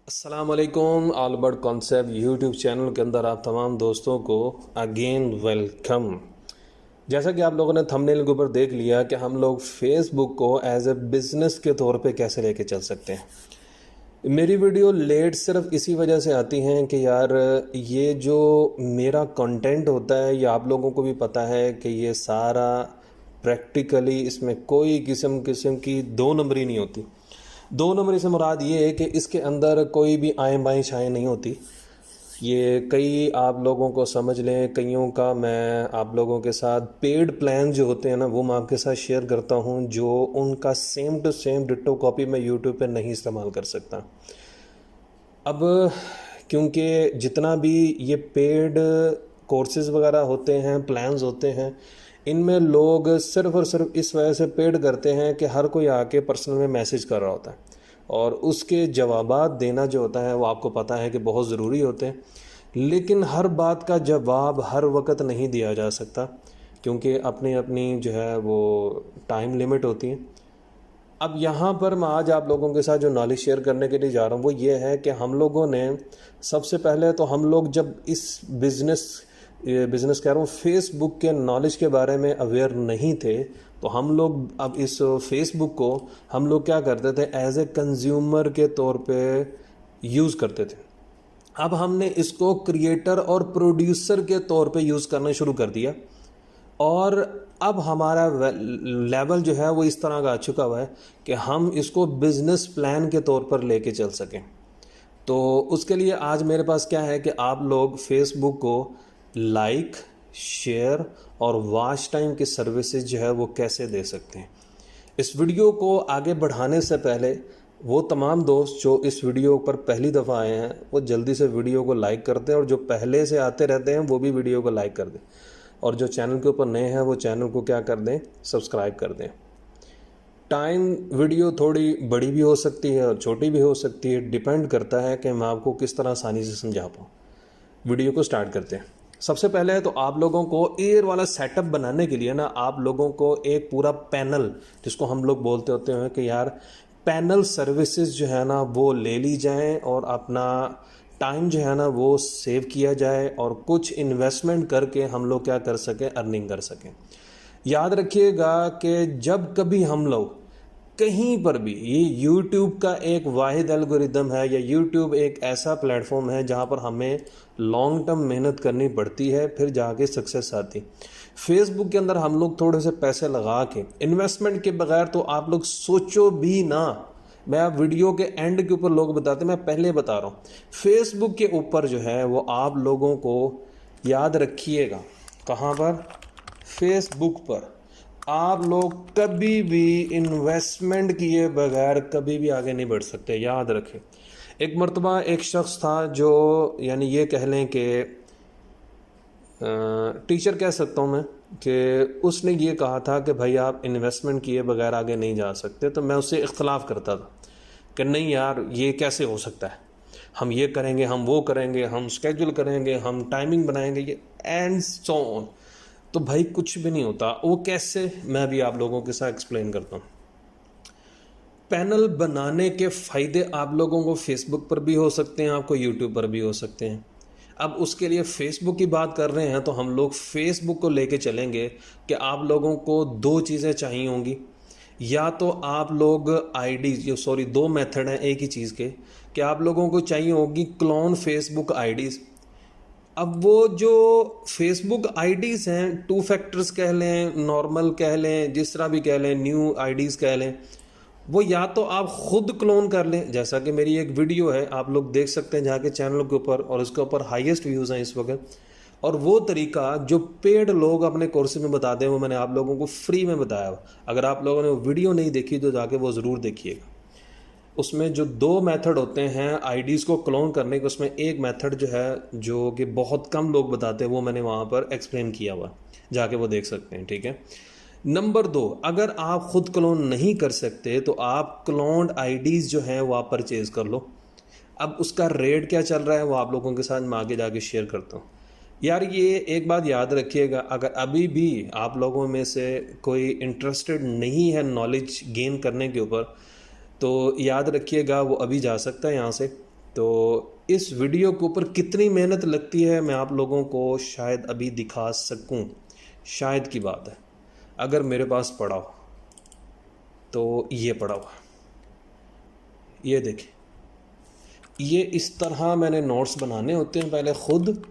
अस्सलाम वालेकुम। Albert concept YouTube channel के अंदर आप तमाम दोस्तों को अगेन वेलकम। जैसा कि आप लोगों ने थंबनेल के ऊपर देख लिया कि हम लोग फेसबुक को एज ए बिज़नेस के तौर पे कैसे लेके चल सकते हैं। मेरी वीडियो लेट सिर्फ इसी वजह से आती हैं कि यार ये जो मेरा कंटेंट होता है ये आप लोगों को भी पता है कि ये सारा प्रैक्टिकली इसमें कोई किस्म की दो नंबरी नहीं होती। दो नंबरी से मुराद ये है कि इसके अंदर कोई भी आएँ बाएँ शाएँ नहीं होती। ये कई आप लोगों को समझ लें, कईयों का मैं आप लोगों के साथ पेड प्लान जो होते हैं ना वो मैं आपके साथ शेयर करता हूँ, जो उनका same to same ditto copy मैं यूट्यूब पे नहीं इस्तेमाल कर सकता। अब क्योंकि जितना भी ये पेड कोर्सेज़ वगैरह होते हैं, प्लान्स होते हैं, इनमें लोग सिर्फ़ और सिर्फ इस वजह से पेड करते हैं कि हर कोई आके पर्सनल में मैसेज कर रहा होता है और उसके जवाबात देना जो होता है वो आपको पता है कि बहुत ज़रूरी होते हैं। लेकिन हर बात का जवाब हर वक्त नहीं दिया जा सकता, क्योंकि अपनी अपनी जो है वो टाइम लिमिट होती है। अब यहाँ पर मैं आज आप लोगों के साथ जो नॉलेज शेयर करने के लिए जा रहा हूँ वो ये है कि हम लोगों ने सबसे पहले तो हम लोग जब इस बिज़नेस कह रहा हूँ फेसबुक के नॉलेज के बारे में अवेयर नहीं थे, तो हम लोग अब इस फेसबुक को हम लोग क्या करते थे, एज ए कंज्यूमर के तौर पे यूज़ करते थे। अब हमने इसको क्रिएटर और प्रोड्यूसर के तौर पे यूज़ करना शुरू कर दिया और अब हमारा लेवल जो है वो इस तरह का आ चुका हुआ है कि हम इसको बिज़नेस प्लान के तौर पर लेके चल सकें। तो उसके लिए आज मेरे पास क्या है कि आप लोग फेसबुक को लाइक, शेयर और वॉच टाइम की सर्विसेज जो है वो कैसे दे सकते हैं। इस वीडियो को आगे बढ़ाने से पहले वो तमाम दोस्त जो इस वीडियो पर पहली दफ़ा आए हैं वो जल्दी से वीडियो को लाइक करते हैं और जो पहले से आते रहते हैं वो भी वीडियो को लाइक कर दें, और जो चैनल के ऊपर नए हैं वो चैनल को क्या कर दें, सब्सक्राइब कर दें। टाइम वीडियो थोड़ी बड़ी भी हो सकती है और छोटी भी हो सकती है, डिपेंड करता है कि मैं आपको किस तरह आसानी से समझा पाऊँ। वीडियो को स्टार्ट करते हैं। सबसे पहले तो आप लोगों को एयर वाला सेटअप बनाने के लिए ना आप लोगों को एक पूरा पैनल, जिसको हम लोग बोलते होते हैं कि यार पैनल सर्विसेज जो है ना वो ले ली जाएं और अपना टाइम जो है ना वो सेव किया जाए और कुछ इन्वेस्टमेंट करके हम लोग क्या कर सकें, अर्निंग कर सकें। याद रखिएगा कि जब कभी हम लोग कहीं पर भी, ये YouTube का एक वाहिद एल्गोरिदम है या YouTube एक ऐसा प्लेटफॉर्म है जहाँ पर हमें लॉन्ग टर्म मेहनत करनी पड़ती है फिर जाके सक्सेस आती। फेसबुक के अंदर हम लोग थोड़े से पैसे लगा के इन्वेस्टमेंट के बगैर तो आप लोग सोचो भी ना। मैं आप वीडियो के एंड के ऊपर लोग बताते, मैं पहले बता रहा हूँ फेसबुक के ऊपर जो है वो आप लोगों को याद रखिएगा, कहाँ पर, फेसबुक पर आप लोग कभी भी इन्वेस्टमेंट किए बगैर कभी भी आगे नहीं बढ़ सकते, याद रखें। एक मर्तबा एक शख्स था जो, यानी ये कह लें कि टीचर कह सकता हूँ मैं, कि उसने ये कहा था कि भाई आप इन्वेस्टमेंट किए बगैर आगे नहीं जा सकते। तो मैं उससे इख्तलाफ करता था कि नहीं यार ये कैसे हो सकता है, हम ये करेंगे, हम वो करेंगे, हम स्केड्यूल करेंगे, हम टाइमिंग बनाएंगे, ये एंड सो ऑन। तो भाई कुछ भी नहीं होता। वो कैसे, मैं भी आप लोगों के साथ एक्सप्लेन करता हूँ। पैनल बनाने के फ़ायदे आप लोगों को फेसबुक पर भी हो सकते हैं, आपको यूट्यूब पर भी हो सकते हैं। अब उसके लिए फेसबुक की बात कर रहे हैं तो हम लोग फेसबुक को लेके चलेंगे कि आप लोगों को दो चीज़ें चाहिए होंगी। या तो आप लोग दो मेथड हैं एक ही चीज़ के, कि आप लोगों को चाहिए होगी क्लोन फेसबुक आईडीज़। अब वो जो फेसबुक आईडीज़ हैं, टू फैक्टर्स कह लें, नॉर्मल कह लें, जिस तरह भी कह लें, न्यू आईडीज़ कह लें, वो या तो आप खुद क्लोन कर लें, जैसा कि मेरी एक वीडियो है आप लोग देख सकते हैं जाके चैनल के ऊपर, और उसके ऊपर हाईएस्ट व्यूज़ हैं इस वक्त। और वो तरीका जो पेड लोग अपने कोर्स में बताते हैं वो मैंने आप लोगों को फ्री में बताया। अगर आप लोगों ने वो वीडियो नहीं देखी तो जाके वो ज़रूर देखिएगा। उसमें जो दो मेथड होते हैं आईडीज़ को क्लोन करने के, उसमें एक मेथड जो है जो कि बहुत कम लोग बताते हैं वो मैंने वहाँ पर एक्सप्लेन किया हुआ, जाके वो देख सकते हैं, ठीक है। नंबर 2, अगर आप ख़ुद क्लोन नहीं कर सकते तो आप क्लोन्ड आईडीज़ जो हैं वो आप परचेज़ कर लो। अब उसका रेट क्या चल रहा है वो आप लोगों के साथ मैं आगे जाके शेयर करता हूँ। यार ये एक बात याद रखिएगा, अगर अभी भी आप लोगों में से कोई इंटरेस्टेड नहीं है नॉलेज गेन करने के ऊपर, तो याद रखिएगा वो अभी जा सकता है यहाँ से, तो इस वीडियो के ऊपर कितनी मेहनत लगती है मैं आप लोगों को शायद अभी दिखा सकूं, शायद की बात है। अगर मेरे पास पड़ा हो तो ये पड़ा हुआ, ये देखें, ये इस तरह मैंने नोट्स बनाने होते हैं पहले खुद,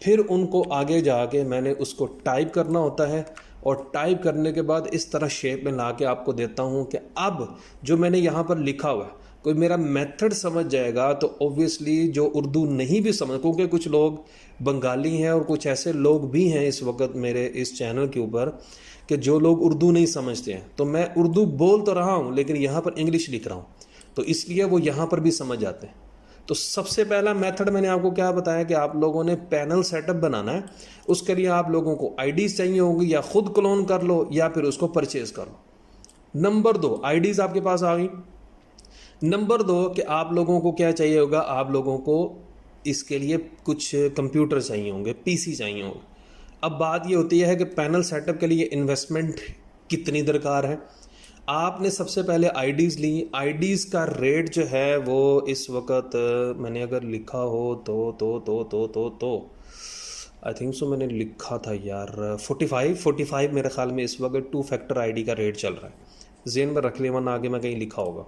फिर उनको आगे जाके मैंने उसको टाइप करना होता है और टाइप करने के बाद इस तरह शेप में ला के आपको देता हूँ कि अब जो मैंने यहाँ पर लिखा हुआ है कोई मेरा मेथड समझ जाएगा तो ऑब्वियसली जो उर्दू नहीं भी समझ, क्योंकि कुछ लोग बंगाली हैं और कुछ ऐसे लोग भी हैं इस वक्त मेरे इस चैनल के ऊपर कि जो लोग उर्दू नहीं समझते हैं, तो मैं उर्दू बोल तो रहा हूँ लेकिन यहाँ पर इंग्लिश लिख रहा हूँ, तो इसलिए वो यहाँ पर भी समझ जाते हैं। तो सबसे पहला मेथड मैंने आपको क्या बताया कि आप लोगों ने पैनल सेटअप बनाना है। उसके लिए आप लोगों को आईडीज चाहिए होंगी, या खुद क्लोन कर लो या फिर उसको परचेज कर लो। नंबर 2, आईडीज आपके पास आ गई। नंबर 2 कि आप लोगों को क्या चाहिए होगा, आप लोगों को इसके लिए कुछ कंप्यूटर चाहिए होंगे, पीसी चाहिए होंगे। अब बात ये होती है कि पैनल सेटअप के लिए इन्वेस्टमेंट कितनी दरकार है। आपने सबसे पहले आईडीज़ ली, आईडीज़ का रेट जो है वो इस वक्त मैंने अगर लिखा हो तो आई थिंक सो मैंने लिखा था यार 45 मेरे ख्याल में इस वक्त 2 फैक्टर आईडी का रेट चल रहा है। जेन में रख लिया वरना आगे मैं कहीं लिखा होगा।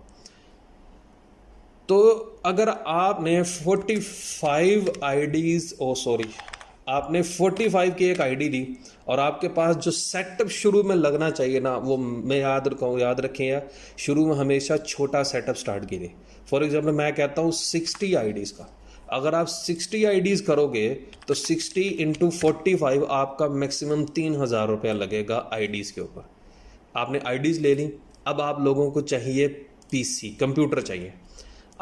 तो अगर आपने 45 आईडीज़ आपने 45 की एक आईडी ली और आपके पास जो सेटअप शुरू में लगना चाहिए ना, वो मैं याद रखें यार, शुरू में हमेशा छोटा सेटअप स्टार्ट कीजिए। फॉर एग्जांपल मैं कहता हूँ 60 आईडीज़ का, अगर आप 60 आईडीज़ करोगे तो 60 इंटू 45 आपका मैक्सिमम 3000 रुपया लगेगा आईडीज़ के ऊपर। आपने आईडीज़ ले ली, अब आप लोगों को चाहिए पीसी, कंप्यूटर चाहिए।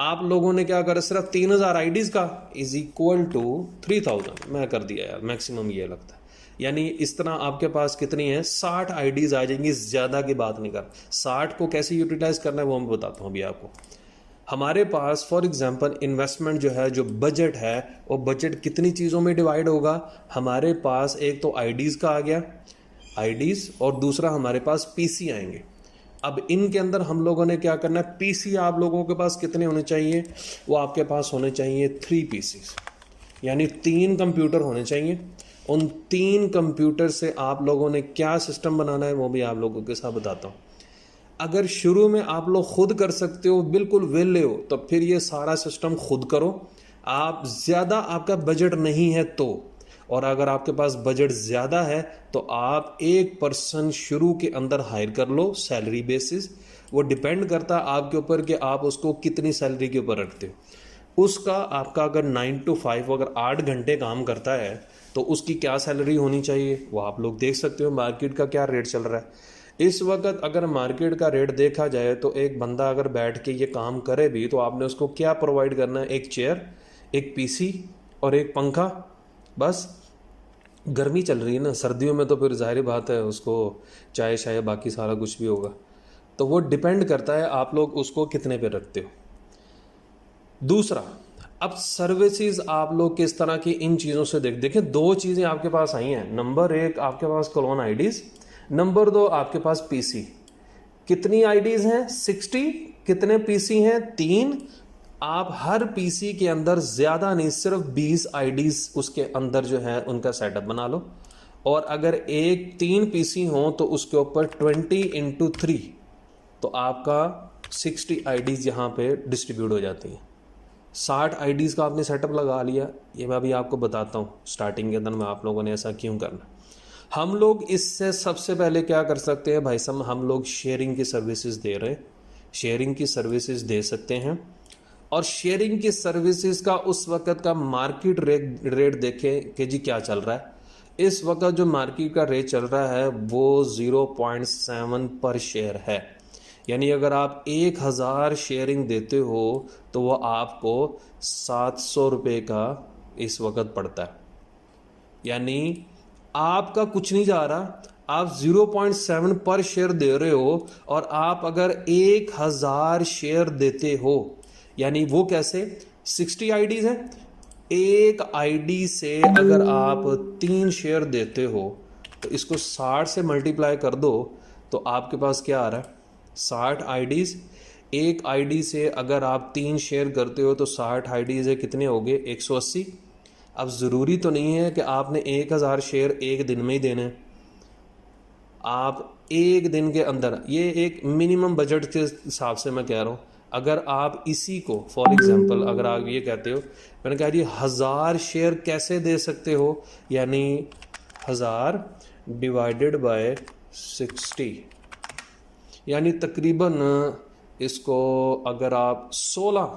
आप लोगों ने क्या करा, सिर्फ 3000 आईडीज़ का इज इक्वल टू 3000 मैं कर दिया यार, मैक्सिमम ये लगता है। यानी इस तरह आपके पास कितनी है, 60 आईडीज़ आ जाएंगी, ज़्यादा की बात नहीं कर। 60 को कैसे यूटिलाइज करना है वो मैं बताता हूँ अभी आपको। हमारे पास फॉर एग्जांपल इन्वेस्टमेंट जो है, जो बजट है, वो बजट कितनी चीज़ों में डिवाइड होगा। हमारे पास एक तो आईडीज़ का आ गया, आईडीज़, और दूसरा हमारे पास पीसी आएंगे। अब इनके अंदर हम लोगों ने क्या करना है, पीसी आप लोगों के पास कितने होने चाहिए, वो आपके पास होने चाहिए 3 पीसीज, यानी 3 कंप्यूटर होने चाहिए। उन 3 कंप्यूटर से आप लोगों ने क्या सिस्टम बनाना है वो भी आप लोगों के साथ बताता हूँ। अगर शुरू में आप लोग खुद कर सकते हो, बिल्कुल वेले हो, तो फिर ये सारा सिस्टम खुद करो। आप ज़्यादा आपका बजट नहीं है तो, और अगर आपके पास बजट ज़्यादा है तो आप एक पर्सन शुरू के अंदर हायर कर लो सैलरी बेसिस। वो डिपेंड करता है आपके ऊपर कि आप उसको कितनी सैलरी के ऊपर रखते हो। उसका आपका अगर 9 to 5 अगर 8 घंटे काम करता है तो उसकी क्या सैलरी होनी चाहिए वो आप लोग देख सकते हो। मार्केट का क्या रेट चल रहा है इस वक्त। अगर मार्केट का रेट देखा जाए तो एक बंदा अगर बैठ के ये काम करे भी तो आपने उसको क्या प्रोवाइड करना है, एक चेयर, एक पीसी और एक पंखा, बस। गर्मी चल रही है ना, सर्दियों में तो फिर जाहिर बात है उसको चाय शाय बाकी सारा कुछ भी होगा, तो वो डिपेंड करता है आप लोग उसको कितने पे रखते हो। दूसरा, अब सर्विसेज आप लोग किस तरह की इन चीज़ों से देखें। 2 चीज़ें आपके पास आई हैं। नंबर 1 आपके पास क्लोन आईडीज़, नंबर 2 आपके पास पीसी। कितनी आईडीज़ हैं, 60। कितने पीसी हैं, 3। आप हर पीसी के अंदर ज़्यादा नहीं, सिर्फ 20 आईडीज़ उसके अंदर जो है उनका सेटअप बना लो। और अगर 3 पीसी हो तो उसके ऊपर 20 इंटू 3, तो आपका 60 आईडीज़ यहाँ पे डिस्ट्रीब्यूट हो जाती हैं। 60 आईडीज़ का आपने सेटअप लगा लिया। ये मैं अभी आपको बताता हूँ स्टार्टिंग के अंदर में आप लोगों ने ऐसा क्यों करना। हम लोग इससे सबसे पहले क्या कर सकते हैं भाई साहब, हम लोग शेयरिंग की सर्विसेज दे रहे हैं, शेयरिंग की सर्विसेज दे सकते हैं। और शेयरिंग की सर्विसेज का उस वक्त का मार्केट रेट देखें कि जी क्या चल रहा है। इस वक्त जो मार्केट का रेट चल रहा है वो 0.7 पर शेयर है। यानी अगर आप 1000 शेयरिंग देते हो तो वो आपको 700 रुपये का इस वक्त पड़ता है। यानी आपका कुछ नहीं जा रहा, आप 0.7 पर शेयर दे रहे हो। और आप अगर 1000 शेयर देते हो, यानी वो कैसे, 60 आईडीज़ हैं, एक आईडी से अगर आप 3 शेयर देते हो तो इसको 60 से मल्टीप्लाई कर दो तो आपके पास क्या आ रहा है, 60 आईडीज़ एक आईडी से अगर आप 3 शेयर करते हो तो 60 आईडी से कितने हो गए, 180। अब ज़रूरी तो नहीं है कि आपने 1000 शेयर एक दिन में ही देने हैं। आप एक दिन के अंदर, ये एक मिनिमम बजट के हिसाब से मैं कह रहा हूँ, अगर आप इसी को फॉर एग्जांपल अगर आप ये कहते हो, मैंने कहा जी 1000 शेयर कैसे दे सकते हो, यानी 1000 डिवाइडेड बाय 60, यानी तकरीबन इसको अगर आप 16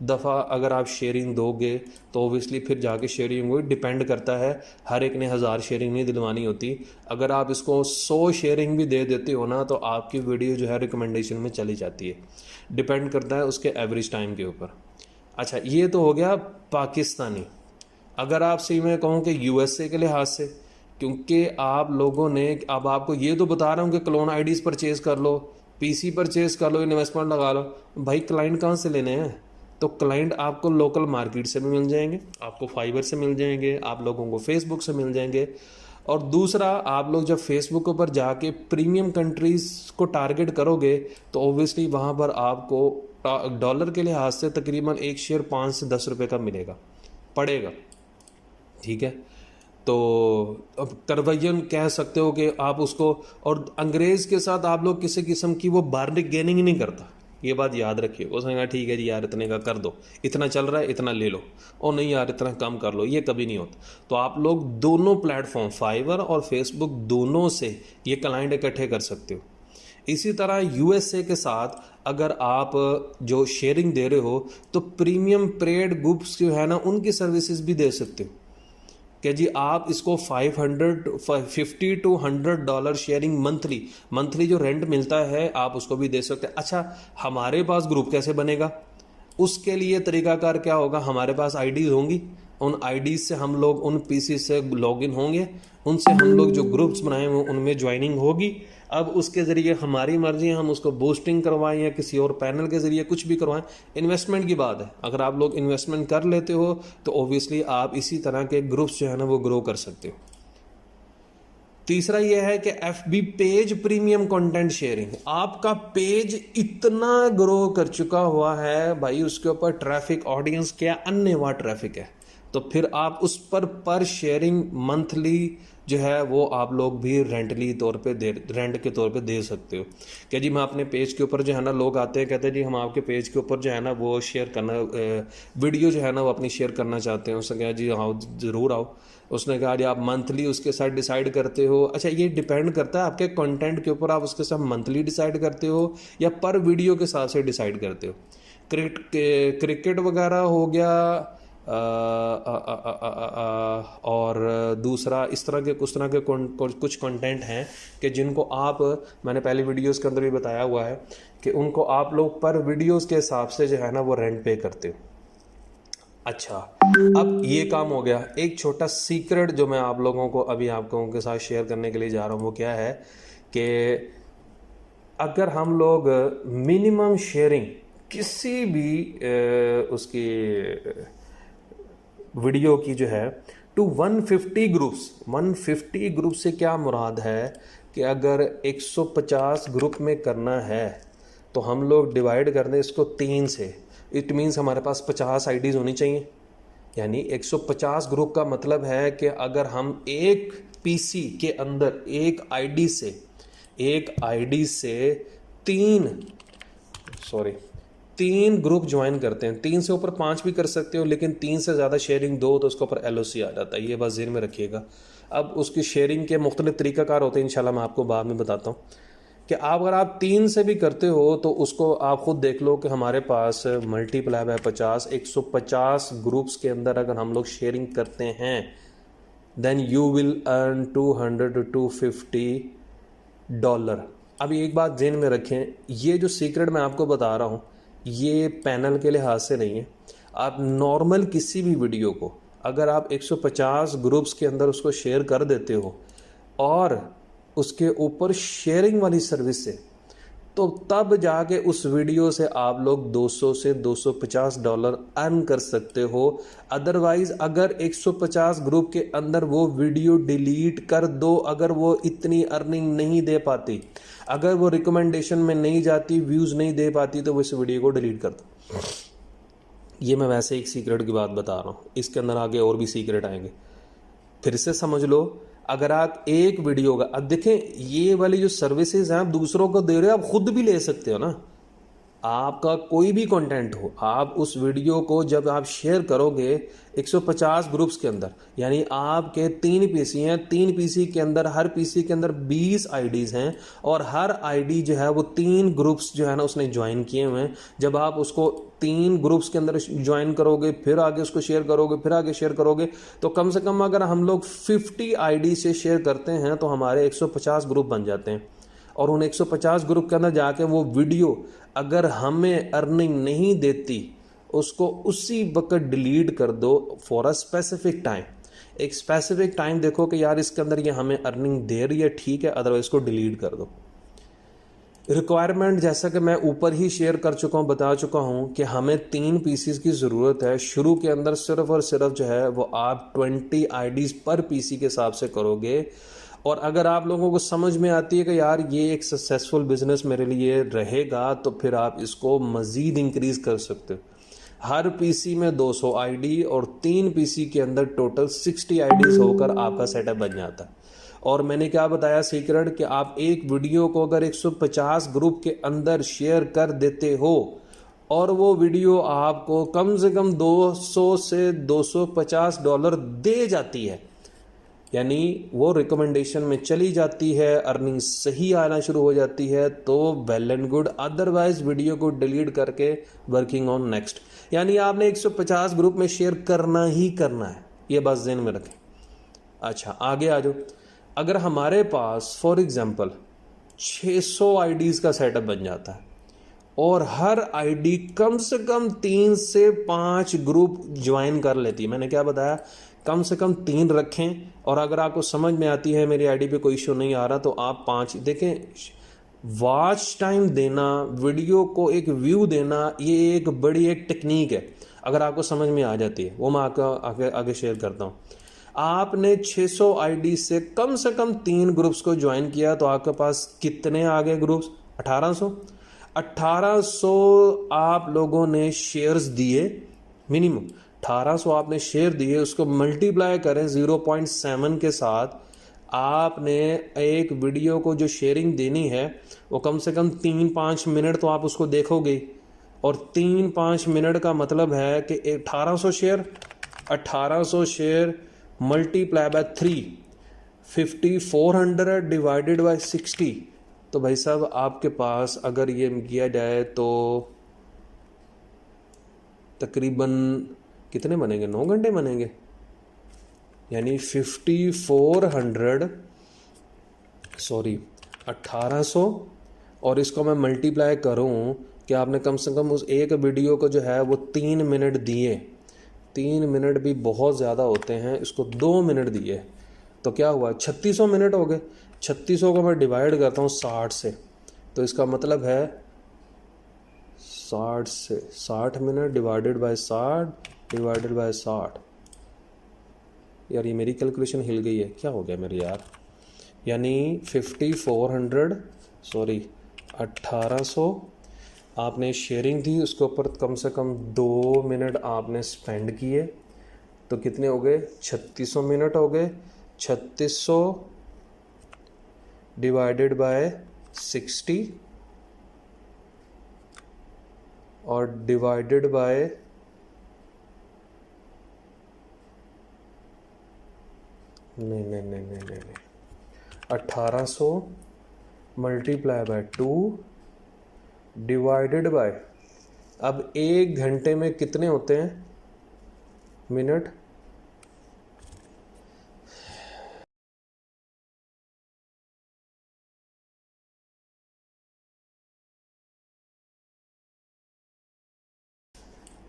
दफ़ा अगर आप शेयरिंग दोगे तो ओबियसली फिर जाके शेयरिंग वो डिपेंड करता है, हर एक ने 1000 शेयरिंग नहीं दिलवानी होती। अगर आप इसको 100 शेयरिंग भी दे देते हो ना तो आपकी वीडियो जो है रिकमेंडेशन में चली जाती है, डिपेंड करता है उसके एवरेज टाइम के ऊपर। अच्छा, ये तो हो गया पाकिस्तानी। अगर आप सही में कहूँ कि यूएसए के लिहाज से, क्योंकि आप लोगों ने, अब आपको ये तो बता रहा हूँ कि क्लोन आईडीज़ परचेज़ कर लो, पीसी परचेज़ कर लो, इन्वेस्टमेंट लगा लो, भाई क्लाइंट कहाँ से लेने हैं? तो क्लाइंट आपको लोकल मार्केट से भी मिल जाएंगे, आपको फाइबर से मिल जाएंगे, आप लोगों को फेसबुक से मिल जाएंगे। और दूसरा, आप लोग जब फेसबुक पर जाके प्रीमियम कंट्रीज़ को टारगेट करोगे तो ओबियसली वहाँ पर आपको डॉलर के लिहाज से तकरीबन एक शेयर 5 से 10 रुपये का मिलेगा पड़ेगा, ठीक है। तो अब करवैयन कह सकते हो कि आप उसको, और अंग्रेज़ के साथ आप लोग किसी किस्म की वो बार्गेनिंग गेनिंग नहीं करता, ये बात याद रखिए। वो कहेगा ठीक है जी यार इतने का कर दो, इतना चल रहा है इतना ले लो, और नहीं यार इतना कम कर लो, ये कभी नहीं होता। तो आप लोग दोनों प्लेटफॉर्म फाइवर और फेसबुक दोनों से ये क्लाइंट इकट्ठे कर सकते हो। इसी तरह यूएसए के साथ अगर आप जो शेयरिंग दे रहे हो तो प्रीमियम पेड ग्रुप्स जो है ना उनकी सर्विसेज भी दे सकते हो कि जी आप इसको 50 to $100 शेयरिंग मंथली जो रेंट मिलता है आप उसको भी दे सकते हैं। अच्छा, हमारे पास ग्रुप कैसे बनेगा? उसके लिए तरीकाकार क्या होगा, हमारे पास आईडीज होंगी, उन आईडीज से हम लोग उन पीसी से लॉगिन होंगे, उनसे हम लोग जो ग्रुप्स बनाए हुए उनमें ज्वाइनिंग होगी। अब उसके ज़रिए हमारी मर्जी है, हम उसको बूस्टिंग करवाएं या किसी और पैनल के ज़रिए कुछ भी करवाएं, इन्वेस्टमेंट की बात है। अगर आप लोग इन्वेस्टमेंट कर लेते हो तो ओबियसली आप इसी तरह के ग्रुप्स जो है ना वो ग्रो कर सकते हो। तीसरा यह है कि FB page premium content sharing. आपका पेज इतना ग्रो कर चुका हुआ है भाई, उसके ऊपर ट्रैफिक, ऑडियंस क्या अन्यवा ट्रैफिक है, तो फिर आप उस पर शेयरिंग मंथली जो है वो आप लोग भी रेंट के तौर पे दे सकते हो कि जी मैं अपने पेज के ऊपर जो है ना, लोग आते हैं कहते हैं जी हम आपके पेज के ऊपर जो है ना वो शेयर करना, वीडियो जो है ना वो अपनी शेयर करना चाहते हैं। उसने कहा जी हाँ ज़रूर आओ। उसने कहा जी आप मंथली उसके साथ डिसाइड करते हो। अच्छा, ये डिपेंड करता है आपके कंटेंट के ऊपर, आप उसके साथ मंथली डिसाइड करते हो या पर वीडियो के हिसाब से डिसाइड करते हो। क्रिकेट वगैरह हो गया, और दूसरा इस तरह के कुछ कंटेंट हैं कि जिनको आप, मैंने पहले वीडियोस के अंदर भी बताया हुआ है कि उनको आप लोग पर वीडियोस के हिसाब से जो है ना वो रेंट पे करते हो। अच्छा, अब ये काम हो गया। एक छोटा सीक्रेट जो मैं आप लोगों को अभी आप लोगों के साथ शेयर करने के लिए जा रहा हूँ वो क्या है कि अगर हम लोग मिनिमम शेयरिंग किसी भी उसकी वीडियो की जो है टू 150 ग्रुप्स से क्या मुराद है कि अगर 150 ग्रुप में करना है तो हम लोग डिवाइड कर दें इसको 3 से, इट मीन्स हमारे पास 50 आईडीज़ होनी चाहिए। यानी 150 ग्रुप का मतलब है कि अगर हम एक पीसी के अंदर एक आईडी से तीन ग्रुप ज्वाइन करते हैं, 3 से ऊपर 5 भी कर सकते हो, लेकिन 3 से ज़्यादा शेयरिंग दो तो उसके ऊपर एलओसी आ जाता है, ये बात ज़हन में रखिएगा। अब उसकी शेयरिंग के मुख्तलिफ तरीक़ाकार होते हैं, इंशाल्लाह मैं आपको बाद में बताता हूँ कि अगर आप 3 से भी करते हो तो उसको आप खुद देख लो कि हमारे पास मल्टीप्लाई है 150 ग्रुप्स के अंदर अगर हम लोग शेयरिंग करते हैं then you will earn $200 to $250। अब एक बात ज़हन में रखें, ये जो सीक्रेट मैं आपको बता रहा हूँ ये पैनल के लिहाज से नहीं है। आप नॉर्मल किसी भी वीडियो को अगर आप 150 ग्रुप्स के अंदर उसको शेयर कर देते हो और उसके ऊपर शेयरिंग वाली सर्विस से तो तब जाके उस वीडियो से आप लोग 200 से $250 अर्न कर सकते हो। अदरवाइज अगर 150 ग्रुप के अंदर वो वीडियो डिलीट कर दो, अगर वो इतनी अर्निंग नहीं दे पाती, अगर वो रिकमेंडेशन में नहीं जाती, व्यूज़ नहीं दे पाती, तो वो इस वीडियो को डिलीट कर दो। ये मैं वैसे एक सीक्रेट की बात बता रहा हूँ, इसके अंदर आगे और भी सीक्रेट आएंगे, फिर से समझ लो। अगर आप एक वीडियो का, अब देखें ये वाली जो सर्विसेज हैं आप दूसरों को दे रहे हो, आप खुद भी ले सकते हो ना। आपका कोई भी कंटेंट हो, आप उस वीडियो को जब आप शेयर करोगे 150 ग्रुप्स के अंदर, यानी आपके 3 पीसी हैं, 3 पीसी के अंदर, हर पीसी के अंदर 20 आईडीज़ हैं और हर आईडी जो है वो 3 ग्रुप्स जो है ना उसने ज्वाइन किए हुए हैं। जब आप उसको 3 ग्रुप्स के अंदर ज्वाइन करोगे, फिर आगे उसको शेयर करोगे, फिर आगे शेयर करोगे, तो कम से कम अगर हम लोग 50 आईडी से शेयर करते हैं तो हमारे 150 ग्रुप बन जाते हैं। और उन 150 ग्रुप के अंदर जाके वो वीडियो अगर हमें अर्निंग नहीं देती, उसको उसी वक्त डिलीट कर दो फॉर अ स्पेसिफिक टाइम। एक स्पेसिफिक टाइम देखो कि यार इसके अंदर ये हमें अर्निंग दे रही है, ठीक है, अदरवाइज इसको डिलीट कर दो। रिक्वायरमेंट जैसा कि मैं ऊपर ही शेयर कर चुका हूँ, बता चुका हूँ कि हमें 3 पीसीज की ज़रूरत है। शुरू के अंदर सिर्फ और सिर्फ जो है वो आप 20 आईडीज़ पर पीसी के हिसाब से करोगे। और अगर आप लोगों को समझ में आती है कि यार ये एक सक्सेसफुल बिजनेस मेरे लिए रहेगा, तो फिर आप इसको मज़ीद इंक्रीज़ कर सकते हो। हर पीसी में 200 आईडी और 3 पीसी के अंदर टोटल 60 आईडीज़ होकर आपका सेटअप बन जाता है। और मैंने क्या बताया सीक्रेट, कि आप एक वीडियो को अगर 150 ग्रुप के अंदर शेयर कर देते हो और वो वीडियो आपको कम से कम 200 से $250 दे जाती है, यानी वो रिकमेंडेशन में चली जाती है, अर्निंग सही आना शुरू हो जाती है, तो well and good. Otherwise video को डिलीट करके वर्किंग ऑन नेक्स्ट। यानी आपने 150 ग्रुप में शेयर करना ही करना है, ये बात ज़हन में रखें। अच्छा आगे आ जाओ। अगर हमारे पास फॉर एग्जांपल 600 आईडीज़ का सेटअप बन जाता है और हर आईडी कम से कम 3 से 5 ग्रुप ज्वाइन कर लेती है, मैंने क्या बताया, कम से कम 3 रखें, और अगर आपको समझ में आती है मेरी आईडी पे कोई इशू नहीं आ रहा तो आप 5 देखें। वॉच टाइम देना, वीडियो को एक व्यू देना, ये एक बड़ी एक टेक्निक है। अगर आपको समझ में आ जाती है वो मैं आपको आगे शेयर करता हूँ। आपने 600 आईडी से कम 3 ग्रुप्स को ज्वाइन किया तो आपके पास कितने आ गए ग्रुप्स? 1800 आप लोगों ने शेयर्स दिए, मिनिमम 1800 आपने शेयर दिए, उसको मल्टीप्लाई करें 0.7 के साथ। आपने एक वीडियो को जो शेयरिंग देनी है वो कम से कम 3-5 मिनट तो आप उसको देखोगे, और 3-5 मिनट का मतलब है कि 1800 share multiply by 3, 5400 divided by 60। तो भाई साहब आपके पास अगर ये किया जाए तो तकरीबन कितने बनेंगे? 9 घंटे बनेंगे, यानी 1800, और इसको मैं मल्टीप्लाई करूं कि आपने कम से कम उस एक वीडियो को जो है वो 3 मिनट दिए। 3 मिनट भी बहुत ज़्यादा होते हैं, इसको 2 मिनट दिए तो क्या हुआ? 3600 मिनट हो गए। 3600 को मैं डिवाइड करता हूँ 60 से, तो इसका मतलब है 60 मिनट डिवाइडेड बाय 60। यार ये मेरी कैलकुलेशन हिल गई है, क्या हो गया मेरे यार? यानी 1800 आपने शेयरिंग दी, उसके ऊपर कम से कम 2 मिनट आपने स्पेंड किए, तो कितने हो गए? 3600 मिनट हो गए। 3600 डिवाइडेड बाय 60 और डिवाइडेड बाय नहीं 1800 मल्टीप्लाई बाय 2 डिवाइडेड बाय, अब 1 घंटे में कितने होते हैं मिनट?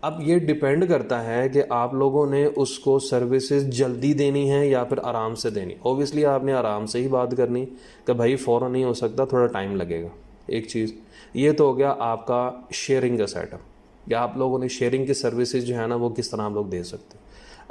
अब ये डिपेंड करता है कि आप लोगों ने उसको सर्विसेज जल्दी देनी है या फिर आराम से देनी। ओबियसली आपने आराम से ही बात करनी कि भाई फ़ौरन नहीं हो सकता, थोड़ा टाइम लगेगा, एक चीज़। ये तो हो गया आपका शेयरिंग का सेटअप, या आप लोगों ने शेयरिंग की सर्विसेज जो है ना वो किस तरह आप लोग दे सकते हो।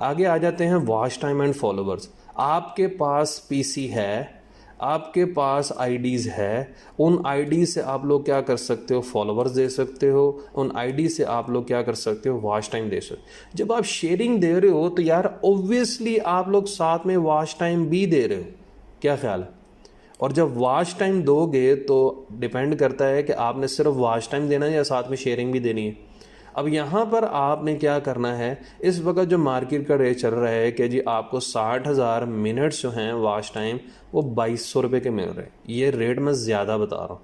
आगे आ जाते हैं वॉच टाइम एंड फॉलोवर्स। आपके पास पीसी है, आपके पास आईडीज़ है, उन आईडी से आप लोग क्या कर सकते हो, फॉलोवर्स दे सकते हो, उन आईडी से आप लोग क्या कर सकते हो, वॉच टाइम दे सकते हो। जब आप शेयरिंग दे रहे हो तो यार ऑब्वियसली आप लोग साथ में वॉच टाइम भी दे रहे हो, क्या ख्याल है। और जब वॉच टाइम दोगे तो डिपेंड करता है कि आपने सिर्फ वॉच टाइम देना है या साथ में शेयरिंग भी देनी है। अब यहाँ पर आपने क्या करना है, इस वक्त जो मार्केट का रेट चल रहा है कि जी आपको 60,000 मिनट्स जो हैं वॉच टाइम वो 2200 रुपये के मिल रहे हैं। ये रेट मैं ज़्यादा बता रहा हूँ,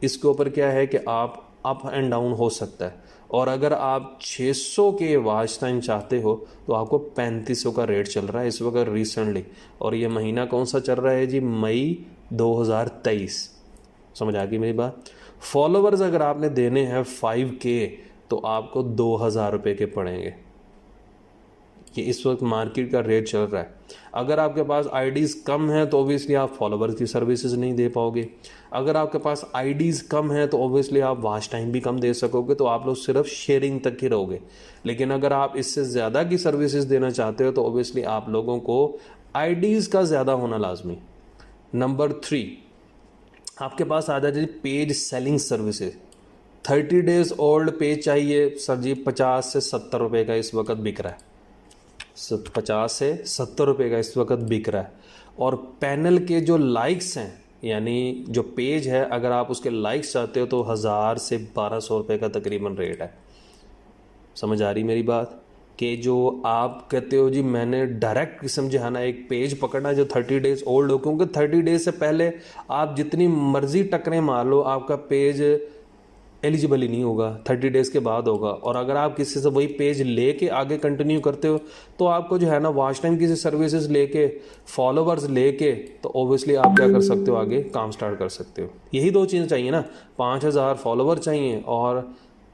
इसके ऊपर क्या है कि आप अप एंड डाउन हो सकता है। और अगर आप 600 के वॉच टाइम चाहते हो तो आपको 3500 का रेट चल रहा है इस वक्त रिसेंटली। और ये महीना कौन सा चल रहा है जी, मई 2023। समझ आ गई मेरी बात। फॉलोवर्स अगर आपने देने हैं 5K तो आपको 2000 रुपये के पड़ेंगे। ये इस वक्त मार्केट का रेट चल रहा है। अगर आपके पास आईडीज़ कम हैं तो ओबियसली आप फॉलोवर्स की सर्विसेज नहीं दे पाओगे। अगर आपके पास आईडीज़ कम हैं तो ओबियसली आप वॉच टाइम भी कम दे सकोगे, तो आप लोग सिर्फ शेयरिंग तक ही रहोगे। लेकिन अगर आप इससे ज़्यादा की सर्विसेज देना चाहते हो तो ओबियसली आप लोगों को आईडीज़ का ज़्यादा होना लाजमी। नंबर 3, आपके पास आ जाती है page selling services. 30 days old page चाहिए सर जी, 50 से 70 रुपये का इस वक्त बिक रहा है। 50 से 70 रुपये का इस वक्त बिक रहा है। और पैनल के जो लाइक्स हैं, यानी जो पेज है, अगर आप उसके लाइक्स चाहते हो तो 1000 से 1200 रुपये का तकरीबन रेट है। समझ आ रही मेरी बात, कि जो आप कहते हो जी मैंने डायरेक्ट किस्म जो है ना एक पेज पकड़ना जो 30 डेज ओल्ड हो, क्योंकि 30 डेज से पहले आप जितनी मर्जी टकरें मार लो आपका पेज एलिजिबल ही नहीं होगा, 30 डेज़ के बाद होगा। और अगर आप किसी से वही पेज लेके आगे कंटिन्यू करते हो तो आपको जो है ना वॉच टाइम की सर्विसेज लेके, फॉलोवर्स लेके, तो ओबियसली आप क्या कर सकते हो, आगे काम स्टार्ट कर सकते हो। यही दो चीज़ें चाहिए ना, 5000 फॉलोवर चाहिए और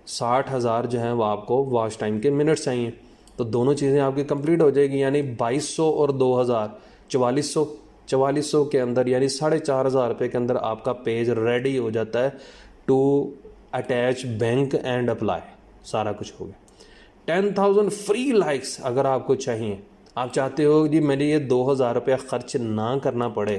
60,000 जो है वो आपको वॉच टाइम के मिनट्स चाहिए। तो दोनों चीज़ें आपकी कंप्लीट हो जाएगी, यानी 2200 और 2000 4400 के अंदर, यानी 4500 रुपये के अंदर आपका पेज रेडी हो जाता है to attach bank and apply. सारा कुछ हो गया। 10,000 फ्री लाइक्स अगर आपको चाहिए, आप चाहते हो जी मेरे ये 2000 रुपया खर्च ना करना पड़े,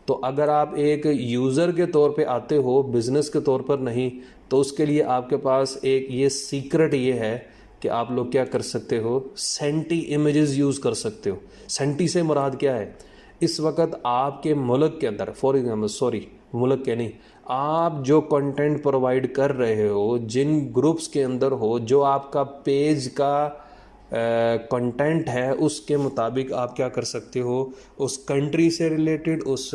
तो अगर आप एक यूज़र के तौर पे आते हो, बिज़नेस के तौर पर नहीं, तो उसके लिए आपके पास एक ये सीक्रेट ये है कि आप लोग क्या कर सकते हो, सेंटी इमेजेस यूज़ कर सकते हो। सेंटी से मुराद क्या है, इस वक्त आपके मुल्क के अंदर, फॉर एग्जाम्पल मुल्क के नहीं, आप जो कंटेंट प्रोवाइड कर रहे हो, जिन ग्रुप्स के अंदर हो, जो आपका पेज का कंटेंट है, उसके मुताबिक आप क्या कर सकते हो, उस कंट्री से रिलेटेड, उस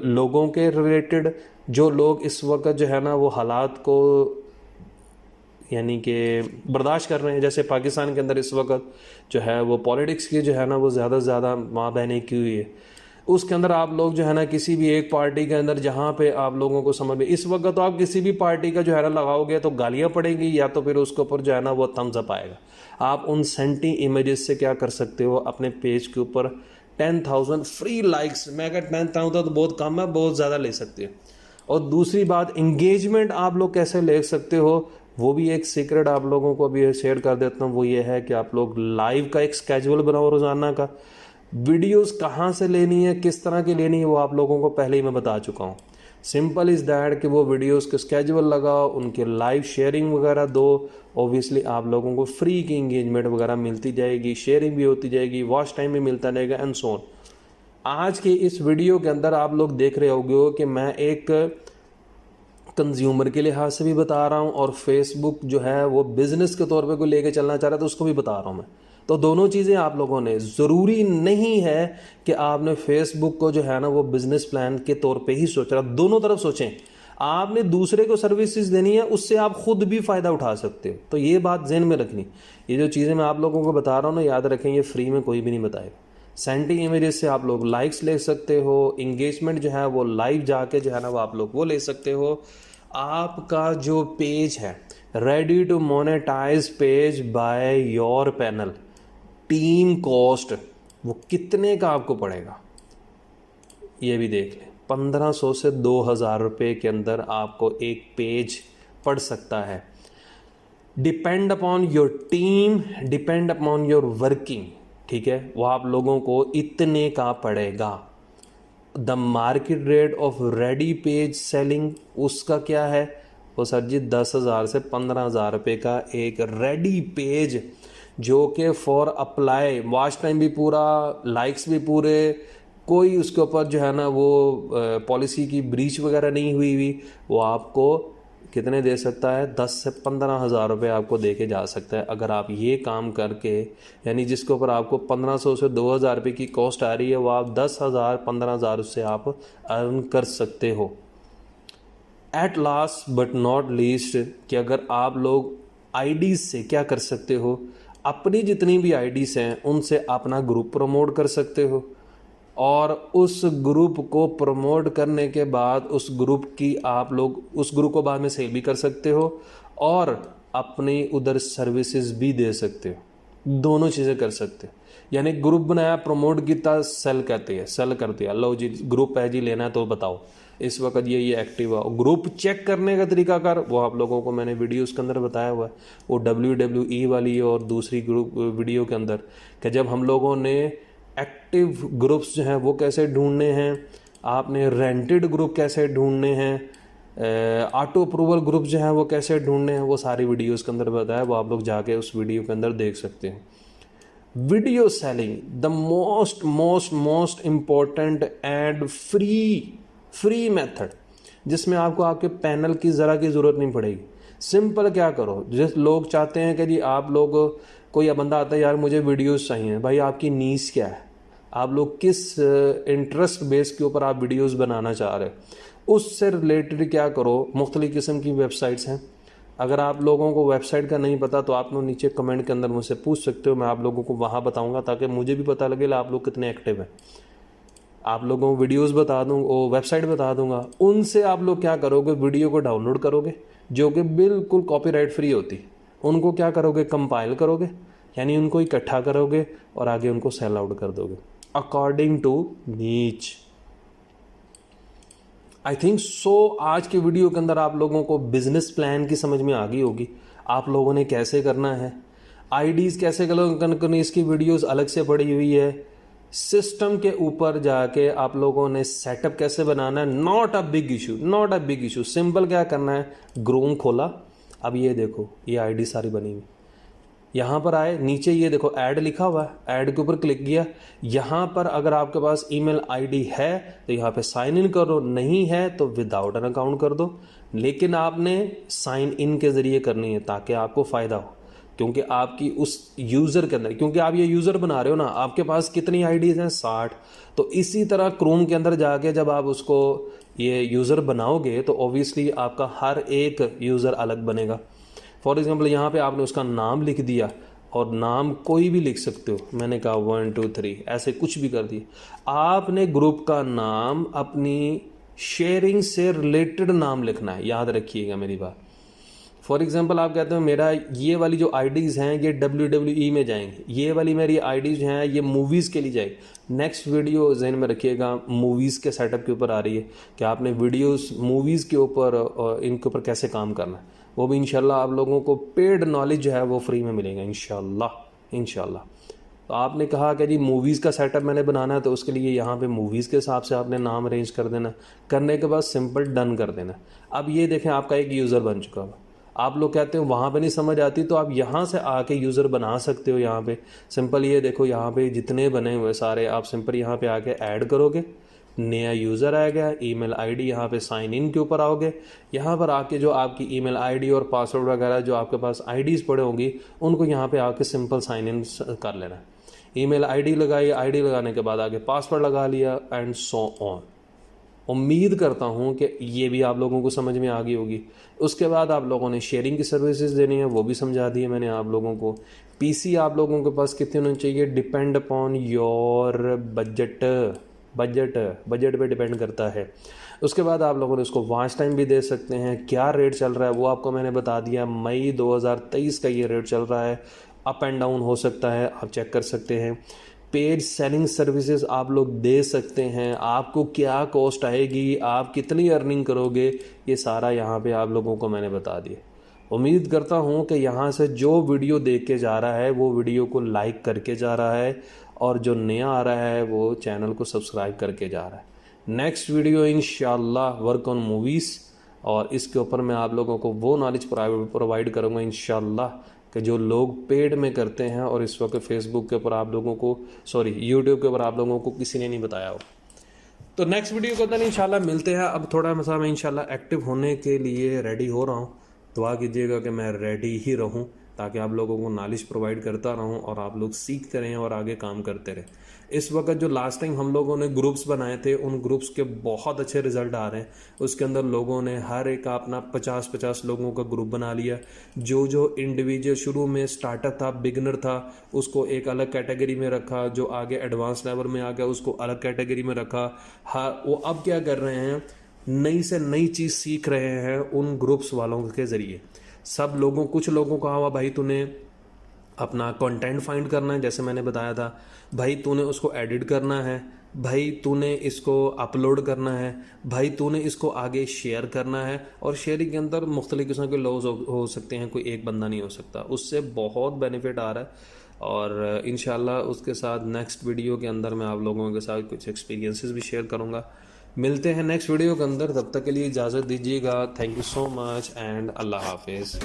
लोगों के रिलेटेड, जो लोग इस वक्त जो है ना वो हालात को यानी कि बर्दाश्त कर रहे हैं। जैसे पाकिस्तान के अंदर इस वक्त जो है वो पॉलिटिक्स की जो है ना वो ज़्यादा से ज़्यादा माँ बहनें की हुई है, उसके अंदर आप लोग जो है ना किसी भी एक पार्टी के अंदर जहाँ पे आप लोगों को समझ में, इस वक्त तो आप किसी भी पार्टी का जो है ना लगाओगे तो गालियाँ पड़ेंगी या तो फिर उसके ऊपर जो है ना वो थम्स अप आएगा। आप उन सेंटी इमेजेस से क्या कर सकते हो, अपने पेज के ऊपर 10,000 फ्री लाइक्स, मैं अगर 10,000 तो बहुत कम है, बहुत ज़्यादा ले सकते हो। और दूसरी बात, इंगेजमेंट आप लोग कैसे ले सकते हो, वो भी एक सीक्रेट आप लोगों को अभी शेयर कर देता हूँ। वो ये है कि आप लोग लाइव का एक स्केड्यूल बनाओ रोज़ाना का। वीडियोस कहाँ से लेनी है, किस तरह की लेनी है, वो आप लोगों को पहले ही मैं बता चुका हूँ। सिंपल इज़ दैट कि वो वीडियोस के स्केड्यूल लगाओ, उनके लाइव शेयरिंग वगैरह दो। ऑब्वियसली आप लोगों को फ्री की इंगेजमेंट वगैरह मिलती जाएगी, शेयरिंग भी होती जाएगी, वॉच टाइम भी मिलता रहेगा एंड सो ऑन। आज के इस वीडियो के अंदर आप लोग देख रहे होगे कि मैं एक कंज्यूमर के लिहाज से भी बता रहा हूँ और फेसबुक जो है वो बिज़नेस के तौर पे कोई लेके चलना चाह रहा है तो उसको भी बता रहा हूँ मैं। तो दोनों चीज़ें आप लोगों ने, ज़रूरी नहीं है कि आपने फेसबुक को जो है ना वो बिज़नेस प्लान के तौर पे ही सोच रहा, दोनों तरफ सोचें। आपने दूसरे को सर्विसेज देनी है, उससे आप खुद भी फ़ायदा उठा सकते हो। तो ये बात जहन में रखनी, ये जो चीज़ें मैं आप लोगों को बता रहा हूँ ना, याद रखें, ये फ्री में कोई भी नहीं बताएगा। सेंटी इमेजेस से आप लोग लाइक्स ले सकते हो, इंगेजमेंट जो है वो लाइव जाके जो है ना वो आप लोग वो ले सकते हो। आपका जो पेज है ready to monetize page by your panel, team cost वो कितने का आपको पड़ेगा, ये भी देख लें। 1500 से 2000 रुपये के अंदर आपको एक पेज पड़ सकता है। Depend upon your team, depend upon your working, ठीक है, वो आप लोगों को इतने का पड़ेगा। The market rate of ready page selling उसका क्या है, वो सर जी 10,000 से 15,000 रुपये का एक रेडी पेज, जो कि फॉर अप्लाई, वॉच टाइम भी पूरा, लाइक्स भी पूरे, कोई उसके ऊपर जो है ना वो पॉलिसी की ब्रीच वगैरह नहीं हुई, वो आपको कितने दे सकता है, 10 से 15,000 रुपये आपको दे के जा सकता है। अगर आप ये काम करके, यानी जिसके ऊपर आपको 1500 से 2000 रुपये की कॉस्ट आ रही है, वो आप 10,000 15,000 उससे आप अर्न कर सकते हो। At last but not least, कि अगर आप लोग आईडीज़ से क्या कर सकते हो, अपनी जितनी भी आईडीज़ हैं उनसे अपना ग्रुप प्रमोट कर सकते हो, और उस ग्रुप को प्रमोट करने के बाद उस ग्रुप की आप लोग उस ग्रुप को बाद में सेल भी कर सकते हो और अपनी उधर सर्विसेज भी दे सकते हो। दोनों चीज़ें कर सकते हो। यानी ग्रुप बनाया, प्रमोट किया, सेल कहते हैं, सेल कर दिया, लो जी ग्रुप है जी, लेना है तो बताओ इस वक्त ये एक्टिव है। ग्रुप चेक करने का तरीकाकार वो आप लोगों को मैंने वीडियोस के अंदर बताया हुआ है, वो WWE वाली और दूसरी ग्रुप वीडियो के अंदर, कि जब हम लोगों ने एक्टिव ग्रुप्स जो हैं वो कैसे ढूंढने हैं, आपने रेंटेड ग्रुप कैसे ढूंढने हैं, ऑटो अप्रूवल ग्रुप जो हैं वो कैसे ढूंढने हैं, वो सारी वीडियोस के अंदर बताया, वो आप लोग जाके उस वीडियो के अंदर देख सकते हैं। Video selling the most most most important and free method, जिसमें आपको आपके पैनल की ज़रा की ज़रूरत नहीं पड़ेगी। सिंपल क्या करो, जिस लोग चाहते हैं कि जी आप लोग, कोई बंदा आता है यार मुझे वीडियोस चाहिए, भाई आपकी नीश क्या है, आप लोग किस इंटरेस्ट बेस के ऊपर आप वीडियोस बनाना चाह रहे हो, उससे रिलेटेड क्या करो। मुख्तलिफ़ किस्म की वेबसाइट्स हैं, अगर आप लोगों को वेबसाइट का नहीं पता तो आप लोग नीचे कमेंट के अंदर मुझसे पूछ सकते हो, मैं आप लोगों को वहाँ बताऊँगा, ताकि मुझे भी पता लगे आप लोग कितने एक्टिव हैं। आप लोगों को वीडियोस बता दूँगा, वो वेबसाइट बता दूँगा, उनसे आप लोग क्या करोगे, वीडियो को डाउनलोड करोगे जो कि बिल्कुल कॉपीराइट फ्री होती, उनको क्या करोगे, कंपाइल करोगे, यानी उनको इकट्ठा करोगे और आगे उनको सेल आउट कर दोगे अकॉर्डिंग टू नीच। आई थिंक सो आज के वीडियो के अंदर आप लोगों को बिजनेस प्लान की समझ में आ गई होगी, आप लोगों ने कैसे करना है, आईडीज़ कैसे करनी, इसकी वीडियोस अलग से पड़ी हुई है। सिस्टम के ऊपर जाके आप लोगों ने सेटअप कैसे बनाना है, not a big issue, not a big issue. Simple क्या करना है, ग्रूम खोला, अब ये देखो ये आईडी सारी बनी हुई, यहाँ पर आए, नीचे ये देखो ऐड लिखा हुआ है, ऐड के ऊपर क्लिक किया। यहाँ पर अगर आपके पास ईमेल आईडी है तो यहाँ पे साइन इन करो, नहीं है तो विदाउट एन अकाउंट कर दो, लेकिन आपने साइन इन के ज़रिए करनी है ताकि आपको फ़ायदा हो, क्योंकि आपकी उस यूज़र के अंदर, क्योंकि आप ये यूज़र बना रहे हो ना, आपके पास कितनी आईडीज़ हैं, 60। तो इसी तरह क्रोम के अंदर जाके जब आप उसको ये यूज़र बनाओगे तो ऑब्वियसली आपका हर एक यूज़र अलग बनेगा। फॉर एग्जांपल यहाँ पे आपने उसका नाम लिख दिया, और नाम कोई भी लिख सकते हो, मैंने कहा 1 2 3 ऐसे कुछ भी कर दिया। आपने ग्रुप का नाम अपनी शेयरिंग से रिलेटेड नाम लिखना है, याद रखिएगा मेरी बात। फॉर एग्जांपल आप कहते हो मेरा ये वाली जो आईडीज़ हैं ये WWE में जाएंगी, ये वाली मेरी आईडीज़ हैं ये मूवीज़ के लिए जाएगी। नेक्स्ट वीडियो जहन में रखिएगा, मूवीज़ के सेटअप के ऊपर आ रही है कि आपने वीडियोस मूवीज़ के ऊपर, इनके ऊपर कैसे काम करना है, वो भी इंशाल्लाह आप लोगों को पेड नॉलेज जो है वो फ्री में मिलेगा इंशाल्लाह। तो आपने कहा कि जी मूवीज़ का सेटअप मैंने बनाना है, तो उसके लिए यहाँ पे मूवीज़ के हिसाब से आपने नाम अरेंज कर देना, करने के बाद सिंपल डन कर देना। अब ये देखें आपका एक यूज़र बन चुका है। आप लोग कहते हो वहाँ पे नहीं समझ आती, तो आप यहाँ से आके यूज़र बना सकते हो। यहाँ पे सिंपल ये देखो, यहाँ पे जितने बने हुए सारे आप सिंपल यहाँ पे आके ऐड करोगे, नया यूज़र आ गया, ईमेल आईडी यहाँ पे साइन इन के ऊपर आओगे, यहाँ पर आके जो आपकी ईमेल आईडी और पासवर्ड वगैरह जो आपके पास आईडीज़ पड़े होंगी उनको यहाँ पे आके सिंपल साइन इन कर लेना। ईमेल आईडी लगाई, आईडी लगाने के बाद आगे पासवर्ड लगा लिया एंड सो ऑन। उम्मीद करता हूँ कि ये भी आप लोगों को समझ में आ गई होगी। उसके बाद आप लोगों ने शेयरिंग की सर्विसेज देनी है, वो भी समझा दी है मैंने आप लोगों को। पीसी आप लोगों के पास कितने होने चाहिए, डिपेंड अपॉन योर बजट पे डिपेंड करता है। उसके बाद आप लोगों ने उसको वॉच टाइम भी दे सकते हैं, क्या रेट चल रहा है वो आपको मैंने बता दिया। मई 2023 का ये रेट चल रहा है, अप एंड डाउन हो सकता है, आप चेक कर सकते हैं। पेड सेलिंग सर्विसेज आप लोग दे सकते हैं, आपको क्या कॉस्ट आएगी, आप कितनी अर्निंग करोगे, ये सारा यहाँ पे आप लोगों को मैंने बता दिया। उम्मीद करता हूँ कि यहाँ से जो वीडियो देख के जा रहा है वो वीडियो को लाइक करके जा रहा है, और जो नया आ रहा है वो चैनल को सब्सक्राइब करके जा रहा है। नेक्स्ट वीडियो इंशाल्लाह वर्क ऑन मूवीज़, और इसके ऊपर मैं आप लोगों को वो नॉलेज प्रोवाइड करूँगा इंशाल्लाह कि जो लोग पेड में करते हैं और इस वक्त फेसबुक के ऊपर आप लोगों को यूट्यूब के ऊपर आप लोगों को किसी ने नहीं बताया हो। तो नेक्स्ट वीडियो के अंदर इंशाल्लाह मिलते हैं। अब थोड़ा सा मैं इंशाल्लाह एक्टिव होने के लिए रेडी हो रहा हूँ। दुआ कीजिएगा कि मैं रेडी ही रहूं ताकि आप लोगों को नॉलेज प्रोवाइड करता रहूं और आप लोग सीखते रहें और आगे काम करते रहें। इस वक्त जो लास्ट टाइम हम लोगों ने ग्रुप्स बनाए थे उन ग्रुप्स के बहुत अच्छे रिजल्ट आ रहे हैं। उसके अंदर लोगों ने हर एक अपना 50-50 लोगों का ग्रुप बना लिया। जो इंडिविजुअल शुरू में स्टार्टर था, बिगिनर था, उसको एक अलग कैटेगरी में रखा, जो आगे एडवांस लेवल में आ गया उसको अलग कैटेगरी में रखा। हाँ, वो अब क्या कर रहे हैं, नई से नई चीज़ सीख रहे हैं उन ग्रुप्स वालों के ज़रिए। सब लोगों, कुछ लोगों को हुआ भाई तूने अपना कंटेंट फाइंड करना है, जैसे मैंने बताया था, भाई तूने उसको एडिट करना है, भाई तूने इसको अपलोड करना है, भाई तूने इसको आगे शेयर करना है। और शेयरिंग के अंदर मुख्तलिफ किस्म के लोग हो सकते हैं, कोई एक बंदा नहीं हो सकता। उससे बहुत बेनिफिट आ रहा है और इंशाल्लाह उसके साथ नेक्स्ट वीडियो के अंदर मैं आप लोगों के साथ कुछ एक्सपीरियंसेस भी शेयर करूँगा। मिलते हैं नेक्स्ट वीडियो के अंदर, तब तक के लिए इजाज़त दीजिएगा। Thank you so much and अल्लाह हाफिज़।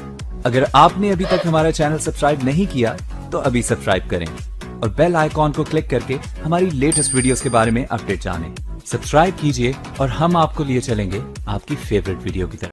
अगर आपने अभी तक हमारा चैनल सब्सक्राइब नहीं किया तो अभी सब्सक्राइब करें और बेल आइकॉन को क्लिक करके हमारी लेटेस्ट वीडियोस के बारे में अपडेट जानें। सब्सक्राइब कीजिए और हम आपको लिए चलेंगे आपकी फेवरेट वीडियो की तरफ।